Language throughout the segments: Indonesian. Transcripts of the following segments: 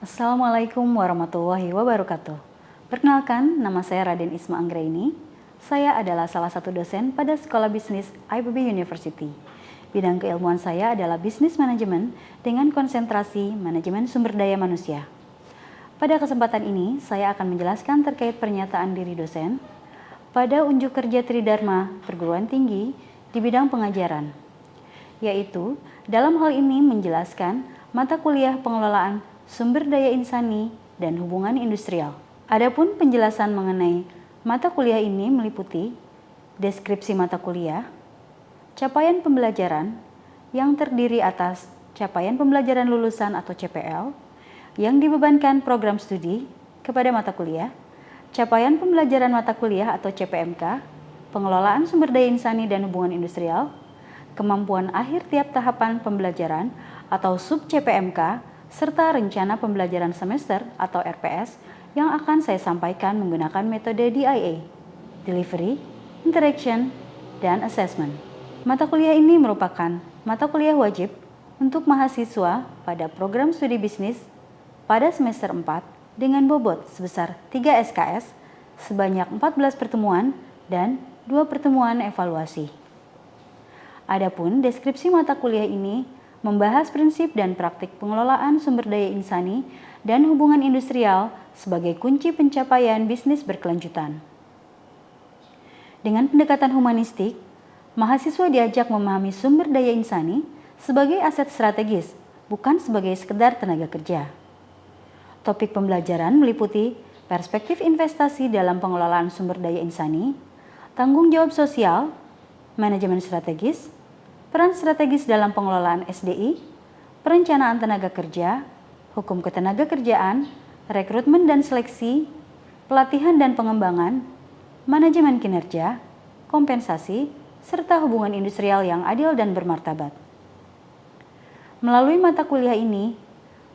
Assalamualaikum warahmatullahi wabarakatuh. Perkenalkan, nama saya Raden Isma Anggraini. Saya adalah salah satu dosen pada Sekolah Bisnis IPB University. Bidang keilmuan saya adalah Business Management dengan konsentrasi manajemen sumber daya manusia. Pada kesempatan ini, saya akan menjelaskan terkait pernyataan diri dosen pada unjuk kerja Tridharma Perguruan Tinggi di bidang pengajaran, yaitu dalam hal ini menjelaskan mata kuliah pengelolaan sumber daya insani dan hubungan industrial. Adapun penjelasan mengenai mata kuliah ini meliputi deskripsi mata kuliah, capaian pembelajaran yang terdiri atas capaian pembelajaran lulusan atau CPL yang dibebankan program studi kepada mata kuliah, capaian pembelajaran mata kuliah atau CPMK, pengelolaan sumber daya insani dan hubungan industrial, kemampuan akhir tiap tahapan pembelajaran atau sub CPMK, serta rencana pembelajaran semester atau RPS yang akan saya sampaikan menggunakan metode DIA, Delivery, Interaction, dan Assessment. Mata kuliah ini merupakan mata kuliah wajib untuk mahasiswa pada program studi bisnis pada semester 4 dengan bobot sebesar 3 SKS sebanyak 14 pertemuan dan 2 pertemuan evaluasi. Adapun deskripsi mata kuliah ini membahas prinsip dan praktik pengelolaan sumber daya insani dan hubungan industrial sebagai kunci pencapaian bisnis berkelanjutan. Dengan pendekatan humanistik, mahasiswa diajak memahami sumber daya insani sebagai aset strategis, bukan sebagai sekedar tenaga kerja. Topik pembelajaran meliputi perspektif investasi dalam pengelolaan sumber daya insani, tanggung jawab sosial, manajemen strategis, peran strategis dalam pengelolaan SDI, perencanaan tenaga kerja, hukum ketenaga kerjaan, rekrutmen dan seleksi, pelatihan dan pengembangan, manajemen kinerja, kompensasi, serta hubungan industrial yang adil dan bermartabat. Melalui mata kuliah ini,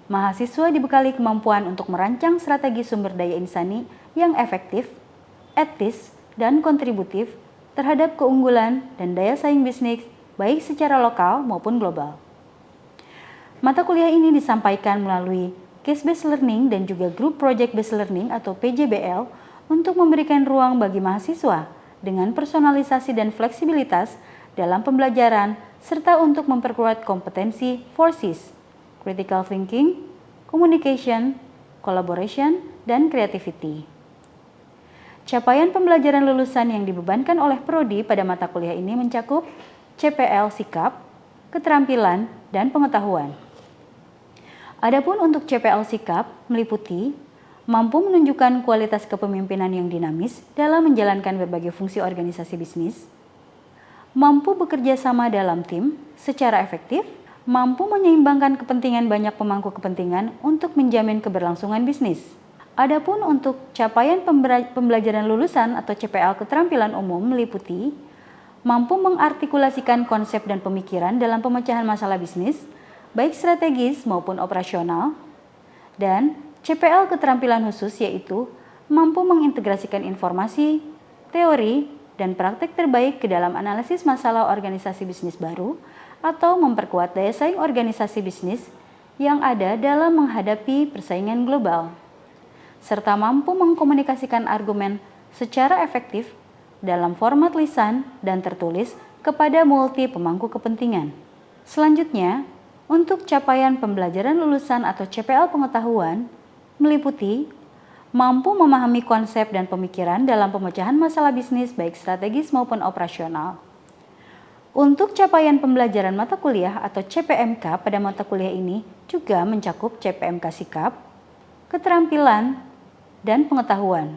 mahasiswa dibekali kemampuan untuk merancang strategi sumber daya insani yang efektif, etis, dan kontributif terhadap keunggulan dan daya saing bisnis baik secara lokal maupun global. Mata kuliah ini disampaikan melalui case-based learning dan juga group project-based learning atau PJBL untuk memberikan ruang bagi mahasiswa dengan personalisasi dan fleksibilitas dalam pembelajaran serta untuk memperkuat kompetensi 4Cs, critical thinking, communication, collaboration, dan creativity. Capaian pembelajaran lulusan yang dibebankan oleh Prodi pada mata kuliah ini mencakup CPL sikap, keterampilan, dan pengetahuan. Adapun untuk CPL sikap meliputi mampu menunjukkan kualitas kepemimpinan yang dinamis dalam menjalankan berbagai fungsi organisasi bisnis, mampu bekerja sama dalam tim secara efektif, mampu menyeimbangkan kepentingan banyak pemangku kepentingan untuk menjamin keberlangsungan bisnis. Adapun untuk capaian pembelajaran lulusan atau CPL keterampilan umum meliputi mampu mengartikulasikan konsep dan pemikiran dalam pemecahan masalah bisnis, baik strategis maupun operasional, dan CPL keterampilan khusus yaitu mampu mengintegrasikan informasi, teori, dan praktek terbaik ke dalam analisis masalah organisasi bisnis baru atau memperkuat daya saing organisasi bisnis yang ada dalam menghadapi persaingan global, serta mampu mengkomunikasikan argumen secara efektif dalam format lisan dan tertulis kepada multi pemangku kepentingan. Selanjutnya, untuk capaian pembelajaran lulusan atau CPL pengetahuan meliputi mampu memahami konsep dan pemikiran dalam pemecahan masalah bisnis baik strategis maupun operasional. Untuk capaian pembelajaran mata kuliah atau CPMK pada mata kuliah ini juga mencakup CPMK sikap, keterampilan, dan pengetahuan.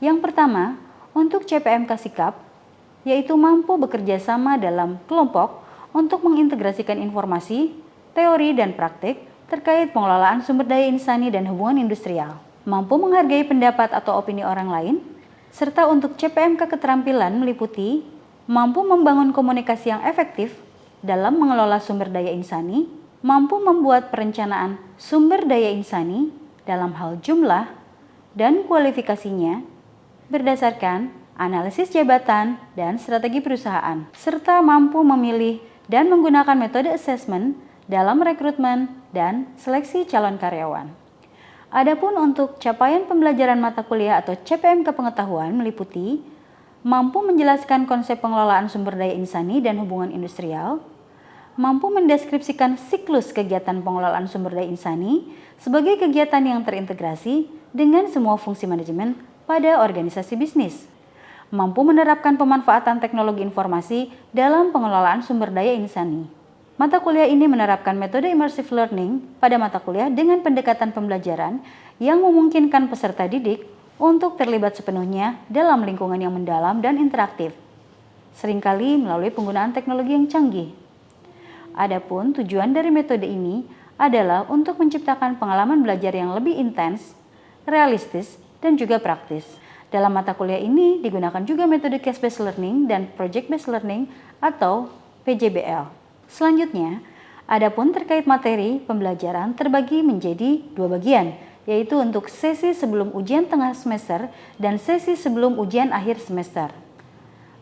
Yang pertama, untuk CPMK sikap, yaitu mampu bekerja sama dalam kelompok untuk mengintegrasikan informasi, teori, dan praktik terkait pengelolaan sumber daya insani dan hubungan industrial, mampu menghargai pendapat atau opini orang lain, serta untuk CPMK keterampilan meliputi mampu membangun komunikasi yang efektif dalam mengelola sumber daya insani, mampu membuat perencanaan sumber daya insani dalam hal jumlah dan kualifikasinya berdasarkan analisis jabatan dan strategi perusahaan, serta mampu memilih dan menggunakan metode assessment dalam rekrutmen dan seleksi calon karyawan. Adapun untuk capaian pembelajaran mata kuliah atau CPM kepengetahuan meliputi mampu menjelaskan konsep pengelolaan sumber daya insani dan hubungan industrial, mampu mendeskripsikan siklus kegiatan pengelolaan sumber daya insani sebagai kegiatan yang terintegrasi dengan semua fungsi manajemen pada organisasi bisnis, mampu menerapkan pemanfaatan teknologi informasi dalam pengelolaan sumber daya insani. Mata kuliah ini menerapkan metode immersive learning pada mata kuliah dengan pendekatan pembelajaran yang memungkinkan peserta didik untuk terlibat sepenuhnya dalam lingkungan yang mendalam dan interaktif, seringkali melalui penggunaan teknologi yang canggih. Adapun tujuan dari metode ini adalah untuk menciptakan pengalaman belajar yang lebih intens, realistis, dan juga praktis. Dalam mata kuliah ini digunakan juga metode case-based learning dan project-based learning atau PJBL. Selanjutnya, adapun terkait materi pembelajaran terbagi menjadi 2 bagian, yaitu untuk sesi sebelum ujian tengah semester dan sesi sebelum ujian akhir semester.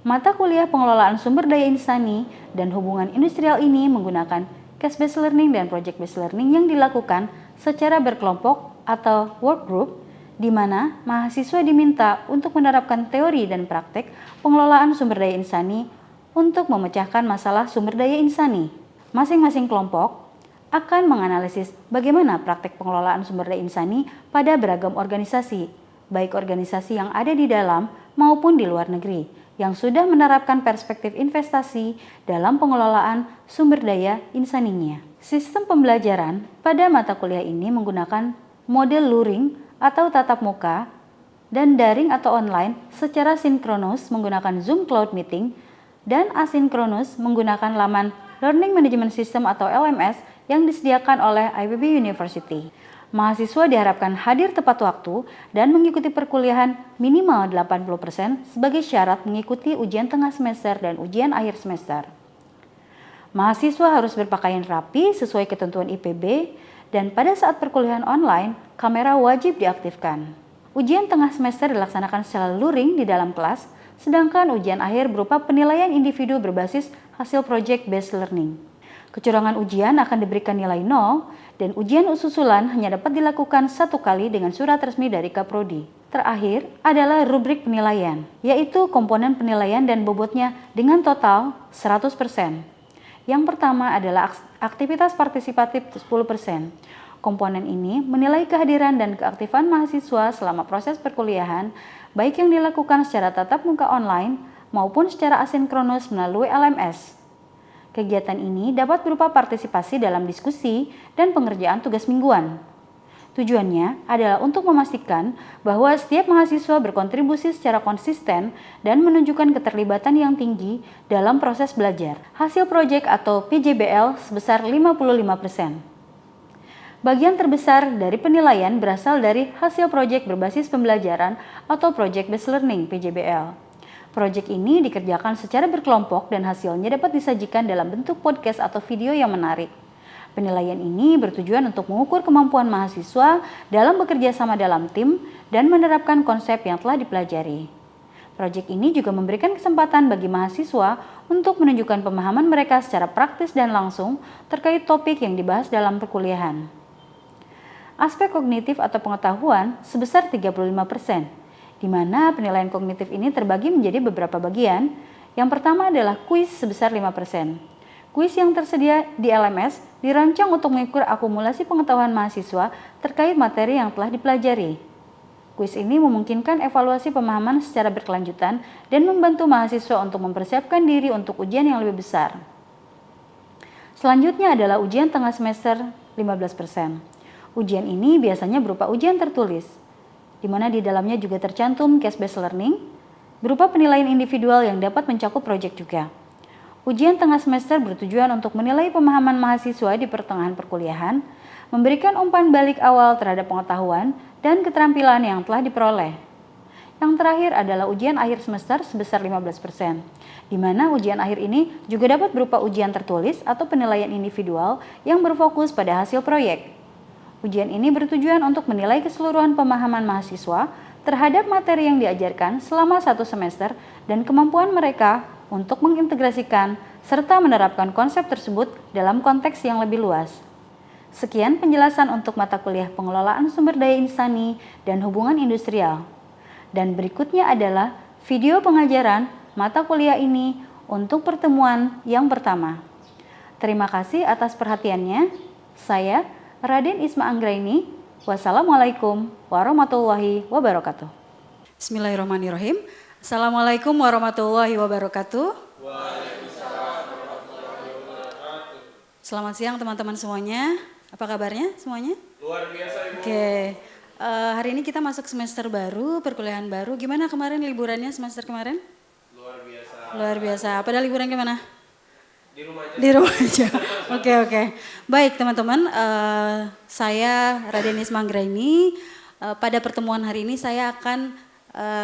Mata kuliah pengelolaan sumber daya insani dan hubungan industrial ini menggunakan case-based learning dan project-based learning yang dilakukan secara berkelompok atau work group, di mana mahasiswa diminta untuk menerapkan teori dan praktek pengelolaan sumber daya insani untuk memecahkan masalah sumber daya insani. Masing-masing kelompok akan menganalisis bagaimana praktek pengelolaan sumber daya insani pada beragam organisasi, baik organisasi yang ada di dalam maupun di luar negeri, yang sudah menerapkan perspektif investasi dalam pengelolaan sumber daya insaninya. Sistem pembelajaran pada mata kuliah ini menggunakan model luring atau tatap muka dan daring atau online secara sinkronus menggunakan Zoom Cloud Meeting dan asinkronus menggunakan laman Learning Management System atau LMS yang disediakan oleh IPB University. Mahasiswa diharapkan hadir tepat waktu dan mengikuti perkuliahan minimal 80% sebagai syarat mengikuti ujian tengah semester dan ujian akhir semester. Mahasiswa harus berpakaian rapi sesuai ketentuan IPB dan pada saat perkuliahan online, kamera wajib diaktifkan. Ujian tengah semester dilaksanakan secara luring di dalam kelas, sedangkan ujian akhir berupa penilaian individu berbasis hasil project-based learning. Kecurangan ujian akan diberikan nilai 0 dan ujian susulan hanya dapat dilakukan 1 kali dengan surat resmi dari Kaprodi. Terakhir adalah rubrik penilaian, yaitu komponen penilaian dan bobotnya dengan total 100%. Yang pertama adalah aktivitas partisipatif 10%. Komponen ini menilai kehadiran dan keaktifan mahasiswa selama proses perkuliahan, baik yang dilakukan secara tatap muka online maupun secara asinkronus melalui LMS. Kegiatan ini dapat berupa partisipasi dalam diskusi dan pengerjaan tugas mingguan. Tujuannya adalah untuk memastikan bahwa setiap mahasiswa berkontribusi secara konsisten dan menunjukkan keterlibatan yang tinggi dalam proses belajar. Hasil proyek atau PJBL sebesar 55%. Bagian terbesar dari penilaian berasal dari hasil proyek berbasis pembelajaran atau project-based learning (PJBL). Proyek ini dikerjakan secara berkelompok dan hasilnya dapat disajikan dalam bentuk podcast atau video yang menarik. Penilaian ini bertujuan untuk mengukur kemampuan mahasiswa dalam bekerja sama dalam tim dan menerapkan konsep yang telah dipelajari. Proyek ini juga memberikan kesempatan bagi mahasiswa untuk menunjukkan pemahaman mereka secara praktis dan langsung terkait topik yang dibahas dalam perkuliahan. Aspek kognitif atau pengetahuan sebesar 35%, di mana penilaian kognitif ini terbagi menjadi beberapa bagian. Yang pertama adalah kuis sebesar 5%. Kuis yang tersedia di LMS dirancang untuk mengukur akumulasi pengetahuan mahasiswa terkait materi yang telah dipelajari. Kuis ini memungkinkan evaluasi pemahaman secara berkelanjutan dan membantu mahasiswa untuk mempersiapkan diri untuk ujian yang lebih besar. Selanjutnya adalah ujian tengah semester 15%. Ujian ini biasanya berupa ujian tertulis, di mana di dalamnya juga tercantum case-based learning, berupa penilaian individual yang dapat mencakup proyek juga. Ujian tengah semester bertujuan untuk menilai pemahaman mahasiswa di pertengahan perkuliahan, memberikan umpan balik awal terhadap pengetahuan dan keterampilan yang telah diperoleh. Yang terakhir adalah ujian akhir semester sebesar 15%, di mana ujian akhir ini juga dapat berupa ujian tertulis atau penilaian individual yang berfokus pada hasil proyek. Ujian ini bertujuan untuk menilai keseluruhan pemahaman mahasiswa terhadap materi yang diajarkan selama 1 semester dan kemampuan mereka untuk mengintegrasikan serta menerapkan konsep tersebut dalam konteks yang lebih luas. Sekian penjelasan untuk mata kuliah Pengelolaan Sumber Daya Insani dan Hubungan Industrial. Dan berikutnya adalah video pengajaran mata kuliah ini untuk pertemuan yang pertama. Terima kasih atas perhatiannya. Saya Raden Isma Anggraini. Wassalamualaikum warahmatullahi wabarakatuh. Bismillahirrahmanirrahim. Assalamualaikum warahmatullahi wabarakatuh. Waalaikumsalam warahmatullahi wabarakatuh. Selamat siang teman-teman semuanya. Apa kabarnya semuanya? Luar biasa Ibu. Oke, hari ini kita masuk semester baru, perkuliahan baru. Gimana kemarin liburannya semester kemarin? Luar biasa. Luar biasa. Padahal liburan kemana? Di rumah aja. Di rumah aja. Oke. Baik teman-teman, saya Raden Isma Anggraini. Pada pertemuan hari ini saya akan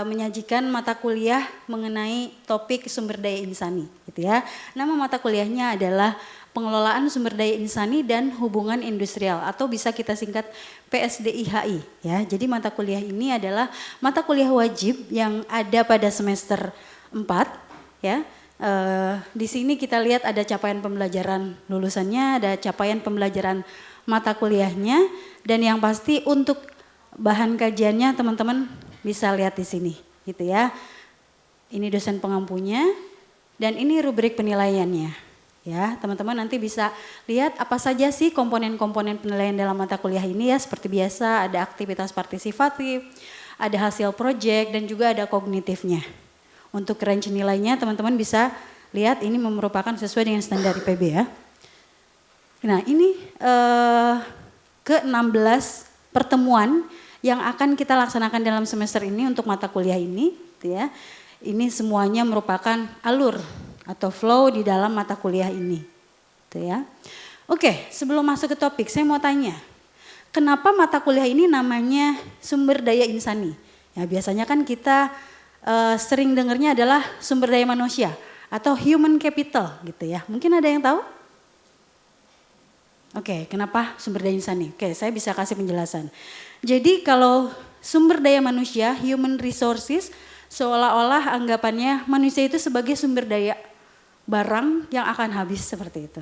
menyajikan mata kuliah mengenai topik sumber daya insani, gitu ya. Nama mata kuliahnya adalah Pengelolaan Sumber Daya Insani dan Hubungan Industrial atau bisa kita singkat PSDIHI, ya. Jadi mata kuliah ini adalah mata kuliah wajib yang ada pada semester 4, ya. Di sini kita lihat ada capaian pembelajaran lulusannya, ada capaian pembelajaran mata kuliahnya, dan yang pasti untuk bahan kajiannya teman-teman bisa lihat di sini, gitu ya. Ini dosen pengampunya dan ini rubrik penilaiannya, ya. Teman-teman nanti bisa lihat apa saja sih komponen-komponen penilaian dalam mata kuliah ini ya. Seperti biasa ada aktivitas partisipatif, ada hasil proyek dan juga ada kognitifnya. Untuk range nilainya teman-teman bisa lihat ini merupakan sesuai dengan standar IPB ya. Nah ini ke-16 pertemuan yang akan kita laksanakan dalam semester ini untuk mata kuliah ini, gitu ya. Ini semuanya merupakan alur atau flow di dalam mata kuliah ini, gitu ya. Oke, sebelum masuk ke topik, saya mau tanya, kenapa mata kuliah ini namanya sumber daya insani? Ya biasanya kan kita sering dengarnya adalah sumber daya manusia atau human capital, gitu ya. Mungkin ada yang tahu? Oke, kenapa sumber daya insani? Oke, saya bisa kasih penjelasan. Jadi kalau sumber daya manusia, human resources, seolah-olah anggapannya manusia itu sebagai sumber daya barang yang akan habis seperti itu.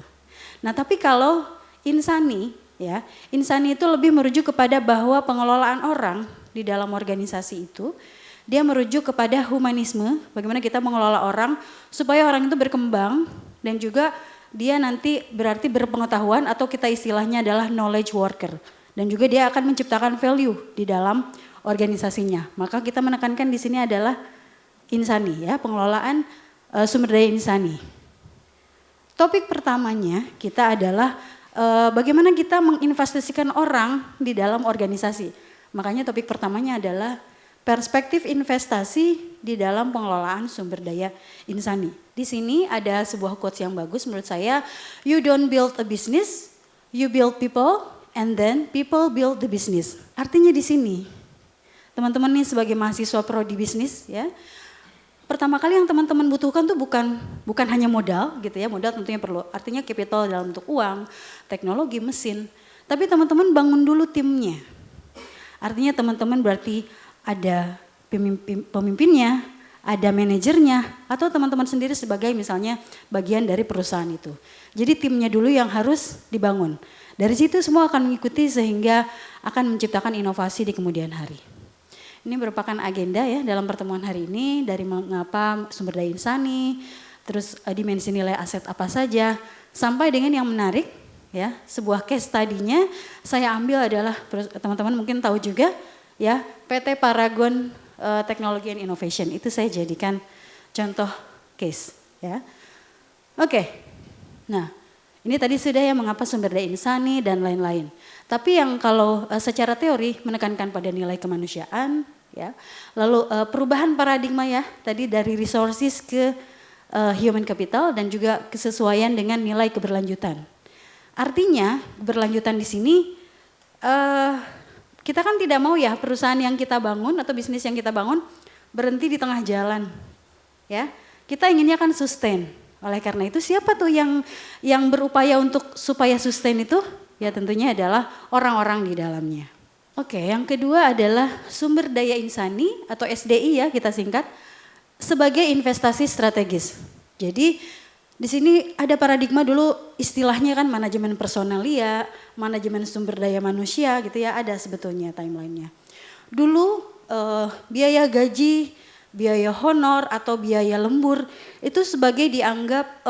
Nah tapi kalau insani, ya, insani itu lebih merujuk kepada bahwa pengelolaan orang di dalam organisasi itu, dia merujuk kepada humanisme, bagaimana kita mengelola orang supaya orang itu berkembang dan juga dia nanti berarti berpengetahuan atau kita istilahnya adalah knowledge worker. Dan juga dia akan menciptakan value di dalam organisasinya. Maka kita menekankan di sini adalah insani ya, pengelolaan sumber daya insani. Topik pertamanya kita adalah bagaimana kita menginvestasikan orang di dalam organisasi. Makanya topik pertamanya adalah perspektif investasi di dalam pengelolaan sumber daya insani. Di sini ada sebuah quotes yang bagus menurut saya. You don't build a business, you build people, and then people build the business. Artinya di sini, teman-teman nih sebagai mahasiswa prodi bisnis ya, pertama kali yang teman-teman butuhkan tuh bukan hanya modal gitu ya, modal tentunya perlu. Artinya capital dalam bentuk uang, teknologi, mesin. Tapi teman-teman bangun dulu timnya. Artinya teman-teman berarti ada pemimpinnya, ada manajernya, atau teman-teman sendiri sebagai misalnya bagian dari perusahaan itu. Jadi timnya dulu yang harus dibangun. Dari situ semua akan mengikuti sehingga akan menciptakan inovasi di kemudian hari. Ini merupakan agenda ya dalam pertemuan hari ini, dari mengapa sumber daya insani, terus dimensi nilai aset apa saja, sampai dengan yang menarik ya, sebuah case study-nya saya ambil adalah, teman-teman mungkin tahu juga ya, PT Paragon Technology and Innovation, itu saya jadikan contoh case ya. Oke, nah ini tadi sudah ya mengapa sumber daya insani dan lain-lain. Tapi yang kalau secara teori menekankan pada nilai kemanusiaan ya. Lalu perubahan paradigma ya, tadi dari resources ke human capital dan juga kesesuaian dengan nilai keberlanjutan. Artinya keberlanjutan di sini kita kan tidak mau ya perusahaan yang kita bangun atau bisnis yang kita bangun berhenti di tengah jalan. Ya, kita inginnya kan sustain. Oleh karena itu siapa tuh yang berupaya untuk supaya sustain itu? Ya tentunya adalah orang-orang di dalamnya. Oke, yang kedua adalah sumber daya insani atau SDI ya kita singkat sebagai investasi strategis. Jadi Di sini ada paradigma dulu istilahnya kan manajemen personalia, manajemen sumber daya manusia gitu ya, ada sebetulnya timelinenya. Dulu biaya gaji, biaya honor atau biaya lembur itu sebagai dianggap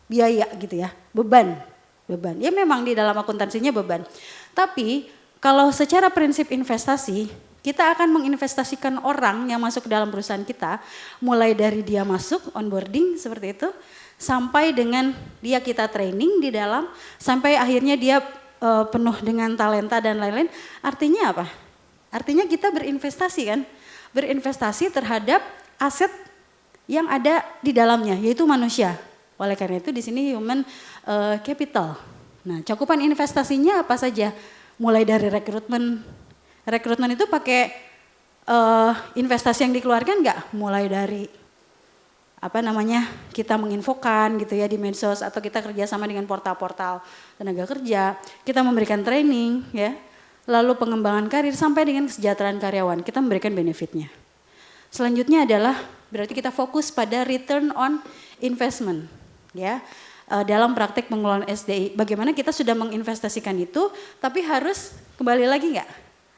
biaya gitu ya, beban. Ya memang di dalam akuntansinya beban. Tapi kalau secara prinsip investasi, kita akan menginvestasikan orang yang masuk ke dalam perusahaan kita, mulai dari dia masuk onboarding seperti itu, sampai dengan dia kita training di dalam, sampai akhirnya dia penuh dengan talenta dan lain-lain. Artinya apa? Artinya kita berinvestasi kan, berinvestasi terhadap aset yang ada di dalamnya, yaitu manusia. Oleh karena itu di sini human capital. Nah, cakupan investasinya apa saja? Mulai dari rekrutmen. Rekrutmen itu pakai investasi yang dikeluarkan enggak? Mulai dari kita menginfokan gitu ya di medsos, atau kita kerjasama dengan portal-portal tenaga kerja, kita memberikan training ya, lalu pengembangan karir sampai dengan kesejahteraan karyawan, kita memberikan benefitnya. Selanjutnya adalah berarti kita fokus pada return on investment ya. Dalam praktek pengelolaan SDI, bagaimana kita sudah menginvestasikan itu, tapi harus kembali lagi enggak?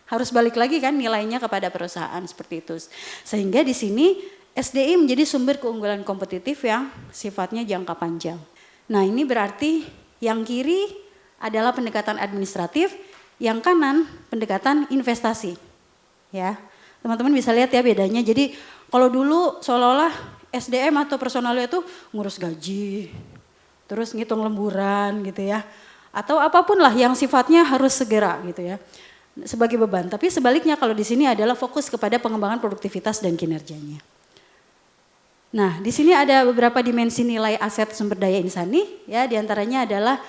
Harus balik lagi kan nilainya kepada perusahaan seperti itu. Sehingga di sini SDI menjadi sumber keunggulan kompetitif yang sifatnya jangka panjang. Nah ini berarti yang kiri adalah pendekatan administratif, yang kanan pendekatan investasi. Ya, teman-teman bisa lihat ya bedanya. Jadi kalau dulu seolah-olah SDM atau personalnya itu ngurus gaji, terus ngitung lemburan gitu ya. Atau apapun lah yang sifatnya harus segera gitu ya. Sebagai beban, tapi sebaliknya kalau di sini adalah fokus kepada pengembangan produktivitas dan kinerjanya. Nah, di sini ada beberapa dimensi nilai aset sumber daya insani, ya, diantaranya adalah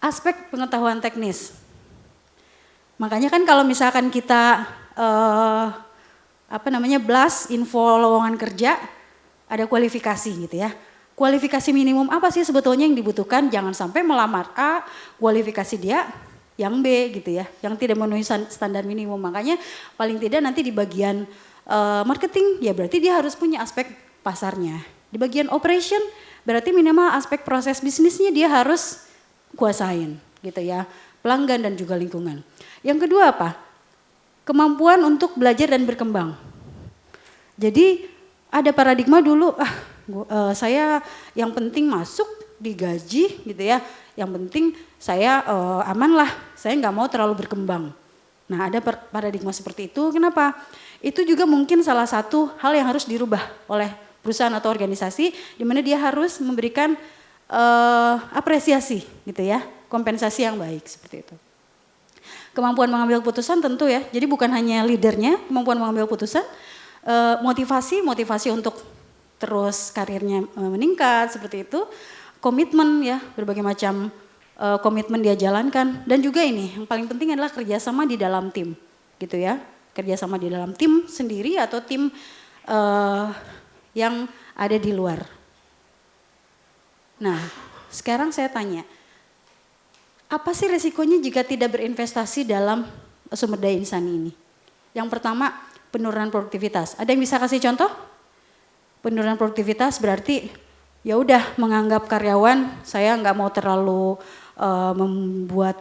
aspek pengetahuan teknis. Makanya kan kalau misalkan kita blast info lowongan kerja, ada kualifikasi gitu ya. Kualifikasi minimum apa sih sebetulnya yang dibutuhkan? Jangan sampai melamar A, kualifikasi dia yang B gitu ya, yang tidak memenuhi standar minimum. Makanya paling tidak nanti di bagian marketing ya berarti dia harus punya aspek pasarnya. Di bagian operation berarti minimal aspek proses bisnisnya dia harus kuasain gitu ya, pelanggan dan juga lingkungan. Yang kedua apa? Kemampuan untuk belajar dan berkembang. Jadi ada paradigma dulu, saya yang penting masuk digaji gitu ya, yang penting saya aman lah, saya nggak mau terlalu berkembang. Nah ada paradigma seperti itu, kenapa? Itu juga mungkin salah satu hal yang harus dirubah oleh perusahaan atau organisasi, di mana dia harus memberikan apresiasi gitu ya, kompensasi yang baik seperti itu. Kemampuan mengambil keputusan tentu ya, jadi bukan hanya leadernya, kemampuan mengambil keputusan, motivasi untuk terus karirnya meningkat seperti itu. Komitmen ya, berbagai macam komitmen dia jalankan, dan juga ini yang paling penting adalah kerjasama di dalam tim gitu ya, kerjasama di dalam tim sendiri atau tim yang ada di luar. Nah sekarang saya tanya, apa sih resikonya jika tidak berinvestasi dalam sumber daya insani ini? Yang pertama penurunan produktivitas, ada yang bisa kasih contoh? Penurunan produktivitas berarti ya udah menganggap karyawan saya nggak mau terlalu membuat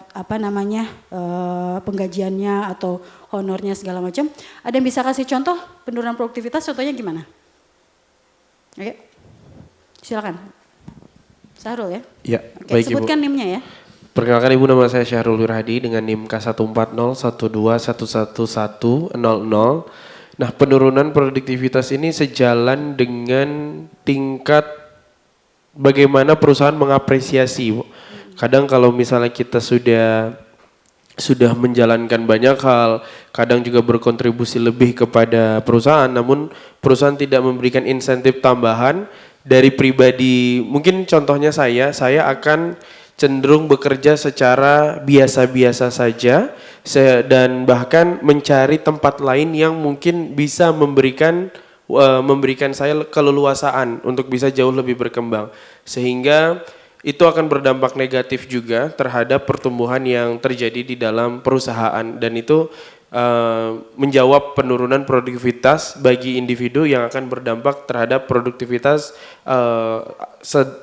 penggajiannya atau honornya segala macam. Ada yang bisa kasih contoh penurunan produktivitas, contohnya gimana? Oke, silakan. Syahrul ya? Ya, oke, baik sebutkan Ibu. NIM-nya ya. Perkenalkan Ibu, nama saya Syahrul Wirhadi dengan NIM K14012111100. Nah, penurunan produktivitas ini sejalan dengan tingkat bagaimana perusahaan mengapresiasi. Kadang kalau misalnya kita sudah menjalankan banyak hal, kadang juga berkontribusi lebih kepada perusahaan, namun perusahaan tidak memberikan insentif tambahan dari pribadi. Mungkin contohnya saya akan cenderung bekerja secara biasa-biasa saja dan bahkan mencari tempat lain yang mungkin bisa memberikan saya keleluasaan untuk bisa jauh lebih berkembang, sehingga itu akan berdampak negatif juga terhadap pertumbuhan yang terjadi di dalam perusahaan, dan itu menjawab penurunan produktivitas bagi individu yang akan berdampak terhadap produktivitas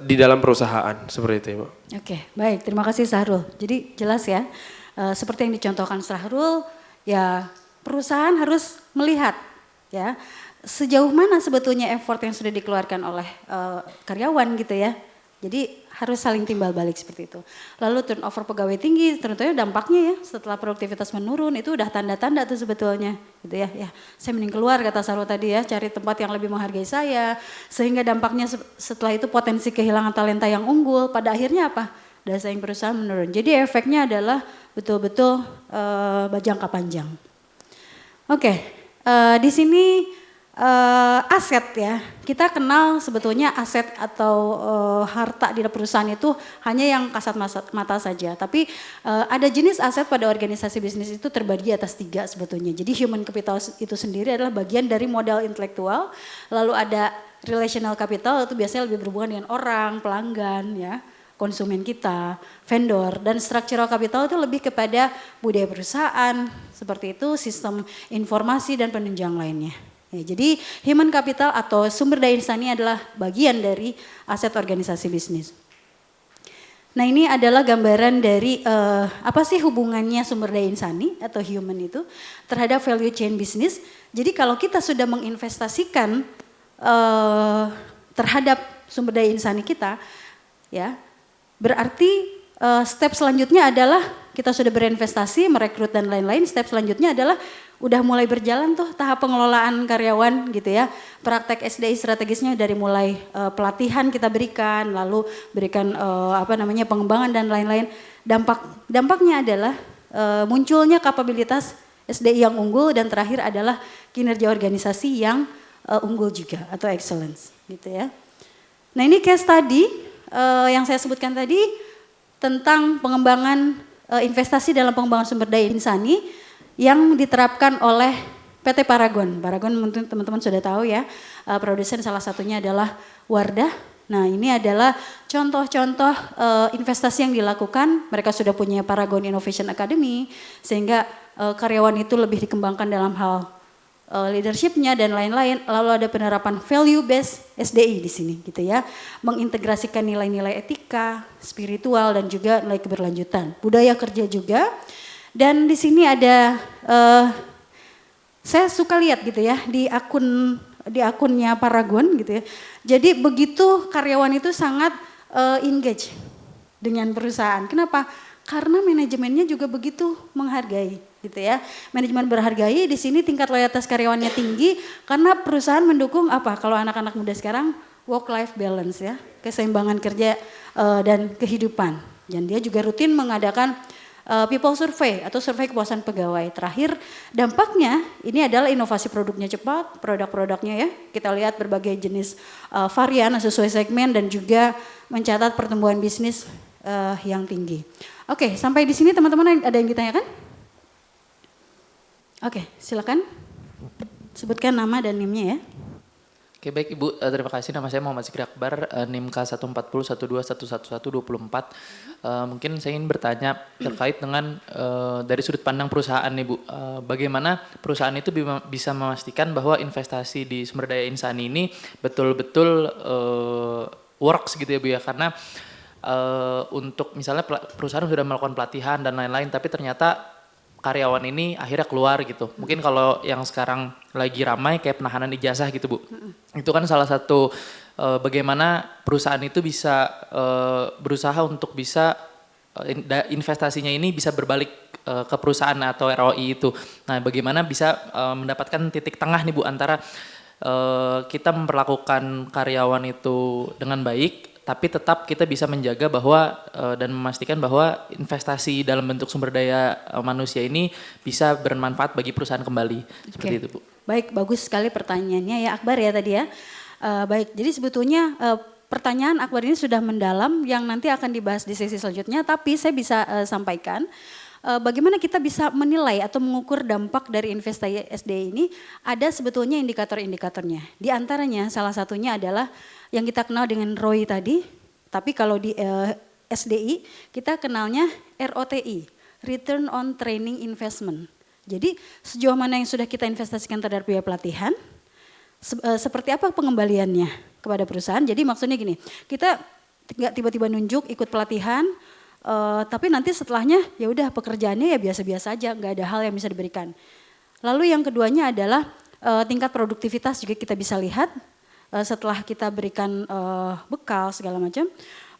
di dalam perusahaan seperti itu, Ibu. Oke, baik. Terima kasih Sahrul. Jadi jelas ya, seperti yang dicontohkan Sahrul, ya perusahaan harus melihat ya sejauh mana sebetulnya effort yang sudah dikeluarkan oleh karyawan gitu ya. Jadi harus saling timbal balik seperti itu. Lalu turnover pegawai tinggi, tentunya dampaknya ya setelah produktivitas menurun itu udah tanda-tanda tuh sebetulnya gitu ya. Ya, saya mending keluar kata Sahrul tadi ya, cari tempat yang lebih menghargai saya. Sehingga dampaknya setelah itu potensi kehilangan talenta yang unggul, pada akhirnya apa? Daya saing perusahaan menurun. Jadi efeknya adalah betul-betul jangka panjang. Oke, di sini aset ya, kita kenal sebetulnya aset atau harta di perusahaan itu hanya yang kasat mata saja. Tapi ada jenis aset pada organisasi bisnis itu terbagi atas 3 sebetulnya. Jadi human capital itu sendiri adalah bagian dari modal intelektual. Lalu ada relational capital, itu biasanya lebih berhubungan dengan orang, pelanggan ya, konsumen kita, vendor. Dan structural capital itu lebih kepada budaya perusahaan, seperti itu, sistem informasi dan penunjang lainnya. Ya, jadi human capital atau sumber daya insani adalah bagian dari aset organisasi bisnis. Nah ini adalah gambaran dari apa sih hubungannya sumber daya insani atau human itu terhadap value chain bisnis. Jadi kalau kita sudah menginvestasikan terhadap sumber daya insani kita, ya berarti step selanjutnya adalah kita sudah berinvestasi, merekrut dan lain-lain. Step selanjutnya adalah udah mulai berjalan tuh tahap pengelolaan karyawan gitu ya. Praktek SDI strategisnya dari mulai pelatihan kita berikan, lalu berikan pengembangan dan lain-lain. Dampaknya adalah munculnya kapabilitas SDI yang unggul dan terakhir adalah kinerja organisasi yang unggul juga atau excellence gitu ya. Nah ini case study yang saya sebutkan tadi tentang pengembangan investasi dalam pengembangan sumber daya insani yang diterapkan oleh PT Paragon. Paragon mungkin teman-teman sudah tahu ya, produsen salah satunya adalah Wardah. Nah ini adalah contoh-contoh investasi yang dilakukan, mereka sudah punya Paragon Innovation Academy sehingga karyawan itu lebih dikembangkan dalam hal leadershipnya dan lain-lain. Lalu ada penerapan value based SDI di sini gitu ya, mengintegrasikan nilai-nilai etika, spiritual dan juga nilai keberlanjutan, budaya kerja juga. Dan di sini ada saya suka lihat gitu ya di akunnya Paragon gitu ya. Jadi begitu karyawan itu sangat engage dengan perusahaan. Kenapa? Karena manajemennya juga begitu menghargai gitu ya. Manajemen berhargai, di sini tingkat loyalitas karyawannya tinggi karena perusahaan mendukung apa? Kalau anak-anak muda sekarang work life balance ya, keseimbangan kerja dan kehidupan. Dan dia juga rutin mengadakan people survey atau survei kepuasan pegawai. Terakhir dampaknya ini adalah inovasi produknya cepat, produk-produknya ya. Kita lihat berbagai jenis varian sesuai segmen dan juga mencatat pertumbuhan bisnis yang tinggi. Oke, sampai di sini teman-teman ada yang ditanyakan? Oke, silakan sebutkan nama dan NIM-nya ya. Oke baik Ibu, terima kasih. Nama saya Muhammad Zikri Akbar, NIM K14012111124. Mungkin saya ingin bertanya terkait dengan dari sudut pandang perusahaan nih Bu. Bagaimana perusahaan itu bisa memastikan bahwa investasi di sumber daya insani ini betul-betul works gitu ya Bu ya. Karena untuk misalnya perusahaan sudah melakukan pelatihan dan lain-lain tapi ternyata karyawan ini akhirnya keluar gitu. Mungkin kalau yang sekarang lagi ramai kayak penahanan ijazah gitu Bu. Itu kan salah satu bagaimana perusahaan itu bisa berusaha untuk bisa investasinya ini bisa berbalik ke perusahaan atau ROI itu. Nah bagaimana bisa mendapatkan titik tengah nih Bu antara kita memperlakukan karyawan itu dengan baik tapi tetap kita bisa menjaga bahwa dan memastikan bahwa investasi dalam bentuk sumber daya manusia ini bisa bermanfaat bagi perusahaan kembali. Seperti itu Bu. Baik, bagus sekali pertanyaannya ya Akbar ya tadi ya. Baik, jadi sebetulnya pertanyaan Akbar ini sudah mendalam yang nanti akan dibahas di sesi selanjutnya. Tapi saya bisa sampaikan bagaimana kita bisa menilai atau mengukur dampak dari investasi SDI ini. Ada sebetulnya indikator-indikatornya. Di antaranya salah satunya adalah yang kita kenal dengan ROI tadi, tapi kalau di SDI kita kenalnya ROTI, Return on Training Investment. Jadi sejauh mana yang sudah kita investasikan terhadap biaya pelatihan, seperti apa pengembaliannya kepada perusahaan. Jadi maksudnya gini, kita nggak tiba-tiba nunjuk ikut pelatihan, tapi nanti setelahnya ya udah pekerjaannya ya biasa-biasa aja, nggak ada hal yang bisa diberikan. Lalu yang keduanya adalah tingkat produktivitas juga kita bisa lihat setelah kita berikan bekal segala macam,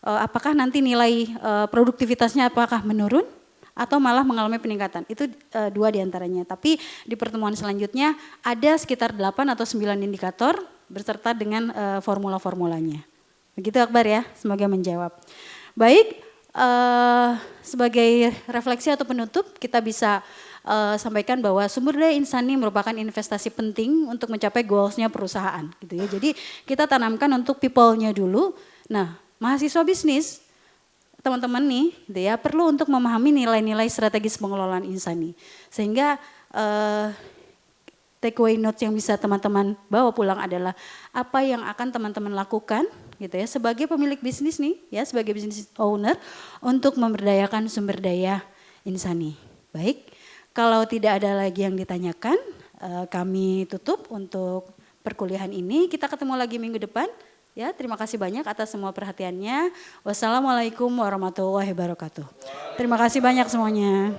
apakah nanti nilai produktivitasnya apakah menurun atau malah mengalami peningkatan. Itu 2 diantaranya. Tapi di pertemuan selanjutnya ada sekitar 8 atau 9 indikator berserta dengan formula-formulanya. Begitu Akbar ya, semoga menjawab. Baik, sebagai refleksi atau penutup kita bisa sampaikan bahwa sumber daya insani merupakan investasi penting untuk mencapai goalsnya perusahaan. Gitu ya. Jadi kita tanamkan untuk people-nya dulu. Nah, mahasiswa bisnis teman-teman nih, gitu ya, perlu untuk memahami nilai-nilai strategis pengelolaan insani. Sehingga takeaway notes yang bisa teman-teman bawa pulang adalah apa yang akan teman-teman lakukan, gitu ya, sebagai pemilik bisnis nih, ya, sebagai business owner untuk memberdayakan sumber daya insani. Baik, kalau tidak ada lagi yang ditanyakan, kami tutup untuk perkuliahan ini. Kita ketemu lagi minggu depan. Ya, terima kasih banyak atas semua perhatiannya. Wassalamualaikum warahmatullahi wabarakatuh. Terima kasih banyak semuanya.